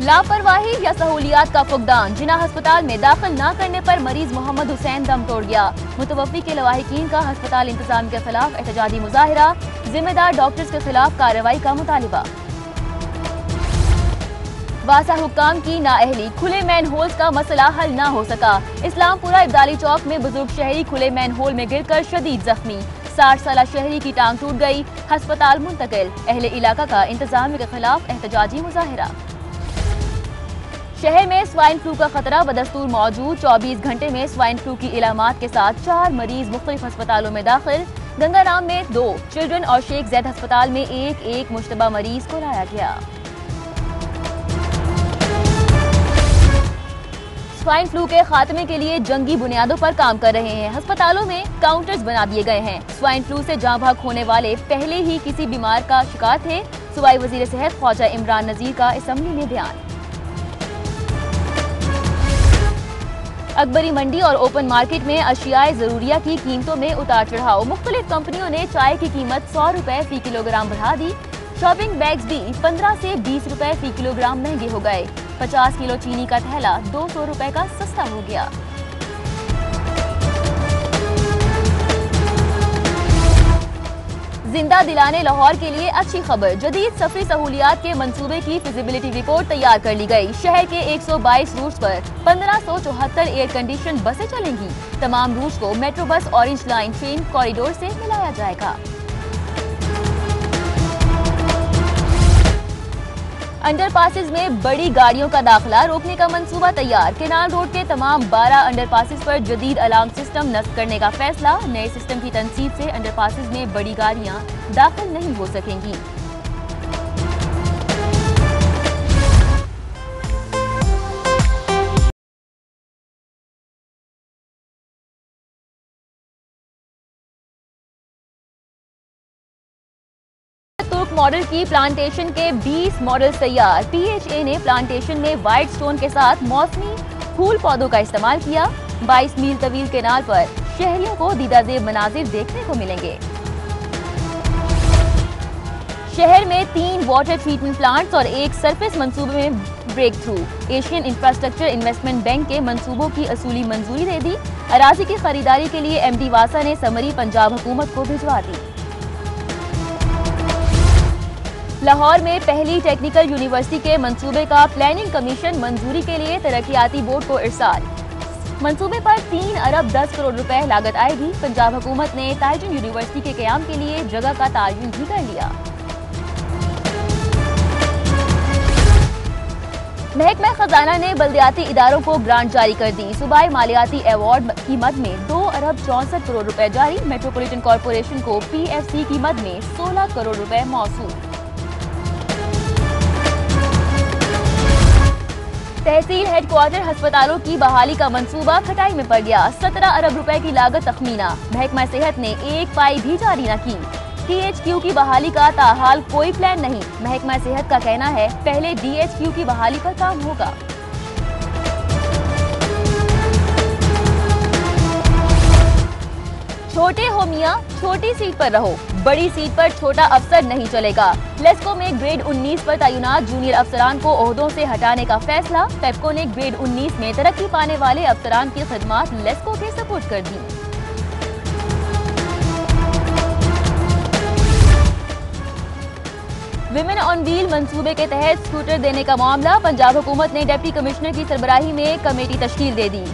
लापरवाही या सहूलियात का फुकदान, जिना अस्पताल में दाखिल न करने पर मरीज मोहम्मद हुसैन दम तोड़ गया। मुतवफ़ी के लवाहिकीन का अस्पताल इंतजाम के खिलाफ एहतजाजी मुजाहिरा, जिम्मेदार डॉक्टर्स के खिलाफ कार्रवाई का मुतालिबा। वासा हुक्काम की नाअहली, खुले मैन होल्स का मसला हल न हो सका। इस्लामपुरा इब्दाली चौक में बुजुर्ग शहरी खुले मैन होल में गिरकर शदीद जख्मी। 60 साला शहरी की टांग टूट गई, अस्पताल मुंतकिल। अहले इलाका का इंतजाम के खिलाफ एहतजाजी मुजाहिरा। शहर में स्वाइन फ्लू का खतरा बदस्तूर मौजूद। 24 घंटे में स्वाइन फ्लू की इलामात के साथ 4 मरीज मुख्तलिफ अस्पतालों में दाखिल। गंगाराम में 2, चिल्ड्रन और शेख जैद अस्पताल में एक मुश्तबा मरीज को लाया गया। स्वाइन फ्लू के खात्मे के लिए जंगी बुनियादों पर काम कर रहे हैं। अस्पतालों में काउंटर्स बना दिए गए हैं। स्वाइन फ्लू से जाँ भाग होने वाले पहले ही किसी बीमार का शिकार थे। सूबाई वजीर सेहत ख्वाजा इमरान नजीर का असेंबली में बयान। अकबरी मंडी और ओपन मार्केट में अशियाए जरूरिया की कीमतों में उतार चढ़ाव। मुख्तलिफ कंपनियों ने चाय की कीमत 100 रुपए फी किलोग्राम बढ़ा दी। शॉपिंग बैग्स भी 15 से 20 रुपए फी किलोग्राम महंगे हो गए। 50 किलो चीनी का थैला 200 रुपए का सस्ता हो गया। जिंदा दिलाने लाहौर के लिए अच्छी खबर, जदीद सफरी सहूलियात के मंसूबे की फिजिबिलिटी रिपोर्ट तैयार कर ली गई। शहर के 122 रूट्स पर 1574 एयर कंडीशन बसें चलेंगी। तमाम रूट्स को metro bus orange line train corridor से मिलाया जाएगा। अंडरपासेस में बड़ी गाड़ियों का दाखिला रोकने का मंसूबा तैयार। केनाल रोड के तमाम 12 अंडरपासेस पर जदीद अलार्म सिस्टम नस्ब करने का फैसला। नए सिस्टम की तनसीब से अंडरपासेस में बड़ी गाड़ियां दाखिल नहीं हो सकेंगी। मॉडल की प्लांटेशन के 20 मॉडल तैयार। PHA ने प्लांटेशन में व्हाइट स्टोन के साथ मौसमी फूल पौधों का इस्तेमाल किया। 22 मील तवील केनाल पर शहरियों को दीदाजेब मनाजिर देखने को मिलेंगे। शहर में 3 वाटर ट्रीटमेंट प्लांट्स और 1 सरफेस मंसूबे में breakthrough. Asian Infrastructure Investment Bank के मंसूबों की असूली मंजूरी दे दी। अराजी की खरीदारी के लिए MD वासा ने समरी पंजाब हुकूमत को भिजवा दी। लाहौर में पहली टेक्निकल यूनिवर्सिटी के मंसूबे का प्लानिंग कमीशन मंजूरी के लिए तरक्याती बोर्ड को इरसाल। मंसूबे पर 3 अरब 10 करोड़ रुपए लागत आएगी। पंजाब हुकूमत ने ताइजन यूनिवर्सिटी के क़याम के लिए जगह का तायुन भी कर लिया। महकमा खजाना ने बल्दियाती इदारों को ग्रांट जारी कर दी। सूबाई मालियाती अवार्ड की मद में 2 अरब 64 करोड़ रुपए जारी। मेट्रोपॉलिटन कॉरपोरेशन को PFC की मद में 16 करोड़ रुपए मौसूल। तहसील हेडक्वार्टर अस्पतालों की बहाली का मंसूबा खटाई में पड़ गया। 17 अरब रुपए की लागत तखमीना। महकमा सेहत ने 1 पाई भी जारी न की। THQ की बहाली का ताहाल कोई प्लान नहीं। महकमा सेहत का कहना है पहले DHQ की बहाली पर काम होगा। छोटे हो मियां, छोटी सीट पर रहो, बड़ी सीट पर छोटा अफसर नहीं चलेगा। लेस्को में ग्रेड 19 पर तैनात जूनियर अफसरान को ओहदों से हटाने का फैसला। पेप्को ने ग्रेड 19 में तरक्की पाने वाले अफसरान की खिदमात लेस्को के सपोर्ट कर दी। विमेन ऑन व्हील मंसूबे के तहत स्कूटर देने का मामला। पंजाब हुकूमत ने डिप्टी कमिश्नर की सरबराही में कमेटी तश्कील दे दी।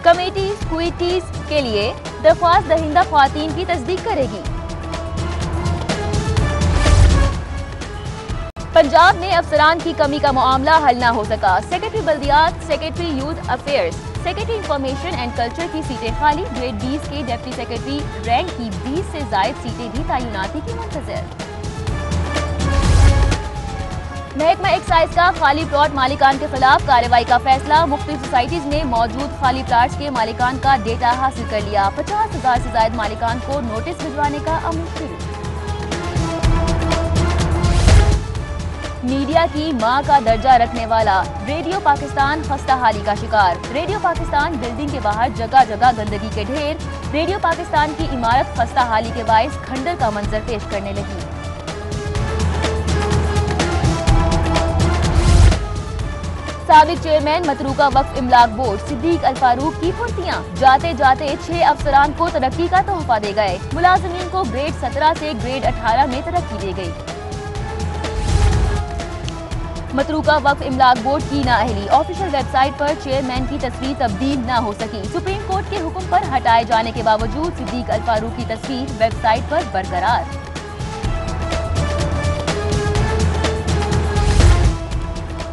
कमेटी स्कूटीज के लिए दरख्वास्त दहिंदा ख्वातीन की तस्दीक करेगी। पंजाब में अफसरान की कमी का मामला हल न हो सका। सेक्रेटरी बल्दियात, secretary youth affairs, secretary information and culture की सीटें खाली। ग्रेड 20 के डिप्टी सेक्रेटरी रैंक की 20 से जायद सीटें भी तैनाती की मुंतज़र। महकमा एक्साइज का खाली प्लॉट मालिकान के खिलाफ कार्रवाई का फैसला। मुख्तलिफ सोसाइटीज में मौजूद खाली प्लॉट्स के मालिकान का डेटा हासिल कर लिया। 50,000 से ज्यादा मालिकान को नोटिस भिजवाने का अमल शुरू। मीडिया की मां का दर्जा रखने वाला रेडियो पाकिस्तान खस्ताहाली का शिकार। रेडियो पाकिस्तान बिल्डिंग के बाहर जगह जगह गंदगी के ढेर। रेडियो पाकिस्तान की इमारत खस्ताहाली के बायस खंडर का मंजर पेश करने लगी। साबिक चेयरमैन मतरूका वक्फ इमलाक बोर्ड सिद्दीक अल फारूक की फुर्तियां, जाते जाते 6 अफसरान को तरक्की का तोहफा दे गए। मुलाजिमीन को ग्रेड 17 से ग्रेड 18 में तरक्की दी गई। मतरूका वक्फ इमलाक बोर्ड की नाअहली, ऑफिशियल वेबसाइट पर चेयरमैन की तस्वीर तब्दील न हो सकी। सुप्रीम कोर्ट के हुक्म पर हटाए जाने के बावजूद सिद्दीक अल फारूक की तस्वीर वेबसाइट पर बरकरार।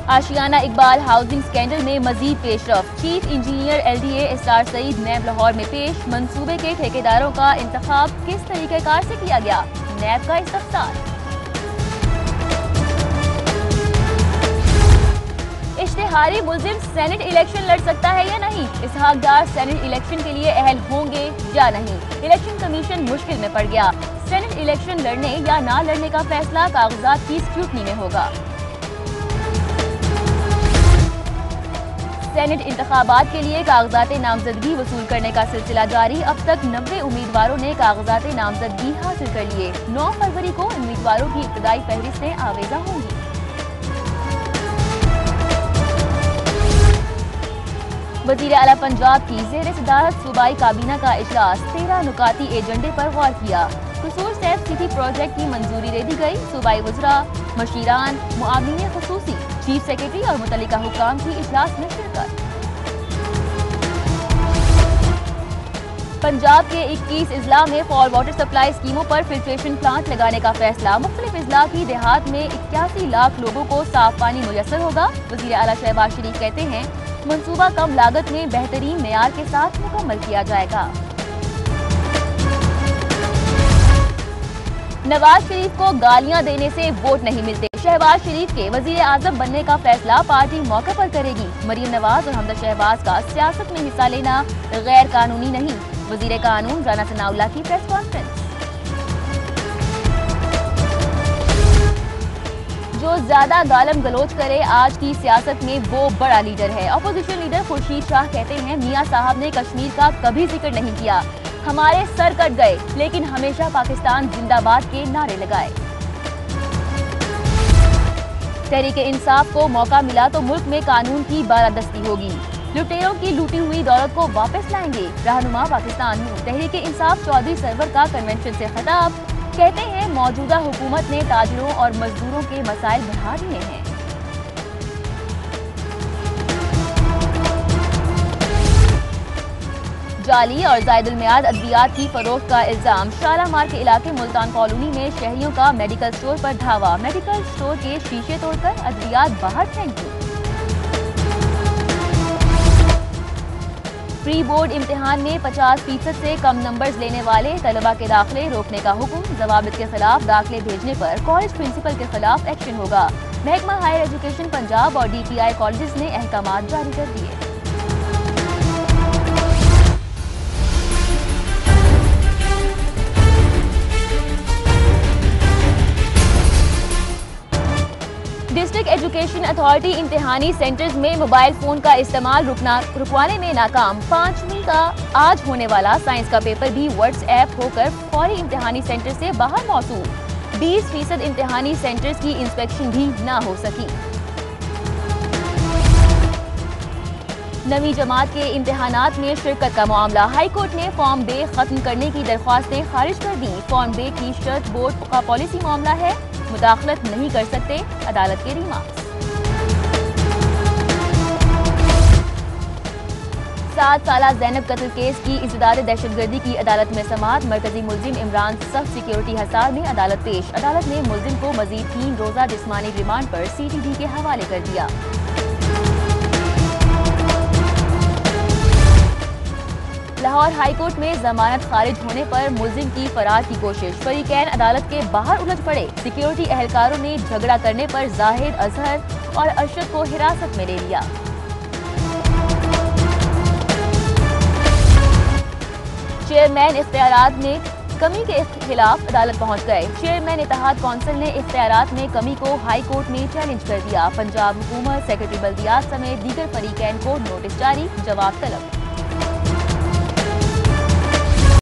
आशियाना इकबाल हाउसिंग स्कैंडल में मजीद पेशरफ, chief engineer LDA SR Saeed NAB Lahore में पेश। मंसूबे के ठेकेदारों का इंतखाब किस तरीकेकार से किया गया, नैब का इस्तफसार। इश्तिहारी मुल्जिम सेनेट इलेक्शन लड़ सकता है या नहीं, इसहाक डार सेनेट इलेक्शन के लिए अहल होंगे या नहीं, इलेक्शन कमीशन मुश्किल में पड़ गया। सेनेट इलेक्शन लड़ने या ना लड़ने का फैसला कागजात की स्क्रूटनी में होगा। सेनेट इंतखाबात के लिए कागजात नामजदगी वसूल करने का सिलसिला जारी। अब तक 90 उम्मीदवारों ने कागजात नामजदगी हासिल कर लिए। 9 फरवरी को उम्मीदवारों की इब्तदाई फहरिस्तें आवेजा होंगी। वजीर आला पंजाब की ज़ेर सदारत सूबाई काबीना का इजलास, 13 नुकाती एजेंडे पर गौर किया। कसूर सैफ सिटी प्रोजेक्ट की मंजूरी दे दी गई। सूबाई वज़रा, मशीरान, मुआविन खुसूसी, चीफ सेक्रेटरी और मुतल्लिका हुक्काम की इजलास में शिरकत। पंजाब के 21 इजला में फॉर वाटर सप्लाई स्कीमों पर फिल्ट्रेशन प्लांट लगाने का फैसला। मुख्तलिफ इजला की देहात में 81 लाख लोगों को साफ पानी मुयस्सर होगा। वज़ीर आला शहबाज शरीफ कहते हैं मंसूबा कम लागत में बेहतरीन मेयार के साथ मुकम्मल किया जाएगा। नवाज शरीफ को गालियां देने से वोट नहीं मिलते, शहबाज शरीफ के वजीर आजम बनने का फैसला पार्टी मौके पर करेगी। मरीम नवाज और हमदा शहबाज का सियासत में हिस्सा लेना गैर कानूनी नहीं, वजीर कानून राना सनाउल्लाह की प्रेस कॉन्फ्रेंस। जो ज्यादा गालम गलोच करे आज की सियासत में वो बड़ा लीडर है। अपोजिशन लीडर खुर्शीद शाह कहते हैं मियां साहब ने कश्मीर का कभी जिक्र नहीं किया, हमारे सर कट गए लेकिन हमेशा पाकिस्तान जिंदाबाद के नारे लगाए। तहरीक इंसाफ को मौका मिला तो मुल्क में कानून की बारादस्ती होगी, लुटेरों की लूटी हुई दौलत को वापस लाएंगे। रहनुमा पाकिस्तान में तहरीक इंसाफ चौधरी सरवर का कन्वेंशन से खिताब, कहते हैं मौजूदा हुकूमत ने ताजिरों और मजदूरों के मसाइल बढ़ा दिए हैं। जाली और जायदुल मियाद अद्वियात की फरोख्त का इल्जाम। शालामार के इलाके मुल्तान कॉलोनी में शहरियों का मेडिकल स्टोर पर धावा, मेडिकल स्टोर के शीशे तोड़कर अद्वियात बाहर फेंक दी। प्री बोर्ड इम्तिहान में 50% से कम नंबर्स लेने वाले तलबा के दाखिले रोकने का हुक्म। जवाबित के खिलाफ दाखिले भेजने पर कॉलेज प्रिंसिपल के खिलाफ एक्शन होगा। महकमा हायर एजुकेशन पंजाब और DPI कॉलेजेस ने अहकामात जारी कर दिए। डिस्ट्रिक्ट एजुकेशन अथॉरिटी इम्तिहानी सेंटर्स में मोबाइल फोन का इस्तेमाल रुकवाने में नाकाम। 5वीं का आज होने वाला साइंस का पेपर भी व्हाट्सएप होकर फौरी इम्तिहानी सेंटर से बाहर मौसूल। 20% इम्तिहानी सेंटर्स की इंस्पेक्शन भी ना हो सकी। नवी जमात के इम्तिहानात में शिरकत का मामला, हाई कोर्ट ने फॉर्म बे खत्म करने की दरख्वास्तें खारिज कर दी। फॉर्म बे की शर्त बोर्ड का पॉलिसी मामला है, मुदाखलत नहीं कर सकते, अदालत के रिमार्क्स। 7 साला ज़ैनब कत्ल केस की इज़्तिदाद दहशतगर्दी की अदालत में समाअत। मरकजी मुल्जिम इमरान सख्त सिक्योरिटी हसार में अदालत पेश। अदालत ने मुल्जिम को मजीद 3 रोज़ा जिस्मानी रिमांड पर CTD के हवाले कर दिया। लाहौर हाई कोर्ट में जमानत खारिज होने पर मुल्जिम की फरार की कोशिश, फरीकैन अदालत के बाहर उलझ पड़े। सिक्योरिटी एहलकारों ने झगड़ा करने पर जाहिद, अजहर और अरशद को हिरासत में ले लिया। चेयरमैन इख्तियारात में कमी के खिलाफ अदालत पहुंच गए। चेयरमैन इत्तेहाद कौंसिल ने इख्तियारात में कमी को हाई कोर्ट में चैलेंज कर दिया। पंजाब हुकूमत, सेक्रेटरी बल्दियात समेत दीगर फरीकैन को नोटिस जारी, जवाब तलब।